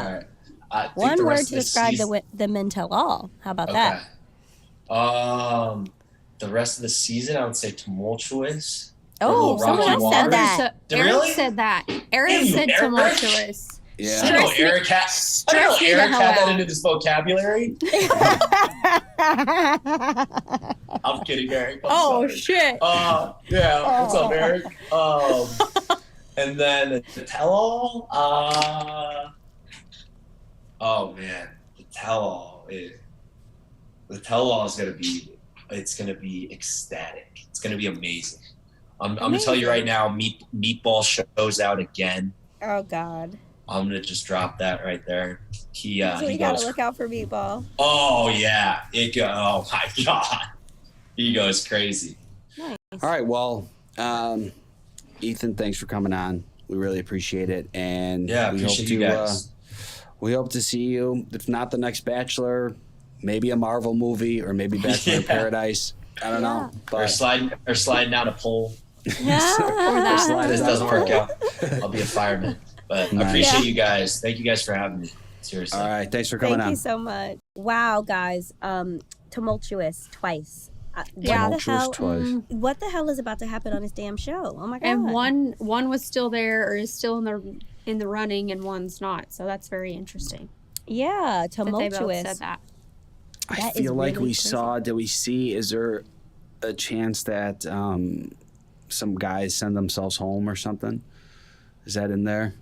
All right. I think One the word rest to of the describe season- the men tell all. How about that? The rest of the season, I would say tumultuous. Oh, Rocky someone else said Waters. that. Eric Really? said that. Eric Damn you, said Eric. tumultuous. Yeah. I know Stress me- Eric had stress me the hell that out. into his vocabulary. I'm kidding, Eric. I'm Oh, sorry. shit. Yeah. What's up, Eric? And then the tell-all. Oh man, the tell-all. The tell-all is gonna be ecstatic. It's gonna be amazing. I'm gonna tell you right now. Meatball shows out again. Oh, God. I'm gonna just drop that right there. So He you gotta goes. look out for Meatball. Oh yeah, oh my god, he goes crazy. Nice. All right. Well, Ethan, thanks for coming on. We really appreciate it, and Yeah, we hope appreciate to you guys. we hope to see you. If not the next Bachelor, maybe a Marvel movie, or maybe Bachelor in Yeah. Paradise. I don't know. Or But sliding down a pole. Or that. slide This it doesn't down. work out. I'll be a fireman. But I Nice. appreciate you guys. Thank you guys for having me. Seriously. all right. Thanks for coming Thank on. you so much. Wow, guys. Tumultuous twice. Yeah. What the hell? Tumultuous twice. What the hell is about to happen on this damn show? Oh my God. And one was still there or is still in the running, and one's not. So that's very interesting. Yeah, That they both tumultuous. said that. I That is feel like really we crazy. saw. Did we see? Is there a chance that some guys send themselves home or something? Is that in there?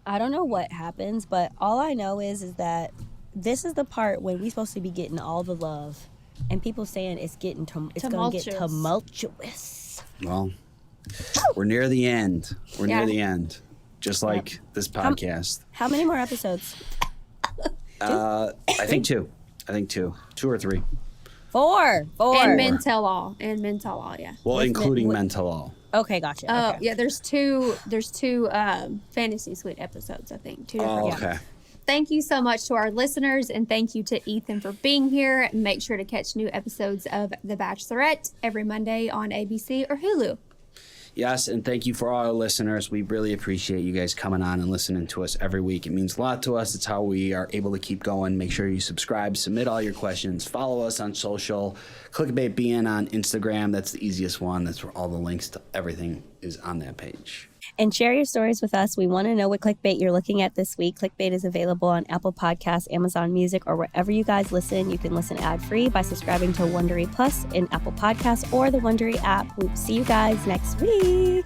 I don't know what happens, but all I know is that this is the part when we're supposed to be getting all the love, and people saying it's going to get tumultuous. Well, we're near the end. We're near the end, just like this podcast. How many more episodes? I think two. 2 or 3. 4. And Men Tell All. Yeah. Well, including Men Tell All. Okay, gotcha. Okay. Yeah, there's two Fantasy Suite episodes, I think. 2 different. Okay. Thank you so much to our listeners, and thank you to Ethan for being here. Make sure to catch new episodes of The Bachelorette every Monday on ABC or Hulu. Yes, and thank you for all our listeners. We really appreciate you guys coming on and listening to us every week. It means a lot to us. It's how we are able to keep going. Make sure you subscribe, submit all your questions, follow us on social. ClickbaitBN on Instagram. That's the easiest one. That's where all the links to everything is on that page. And share your stories with us. We want to know what clickbait you're looking at this week. Clickbait is available on Apple Podcasts, Amazon Music, or wherever you guys listen. You can listen ad-free by subscribing to Wondery Plus in Apple Podcasts or the Wondery app. We'll see you guys next week.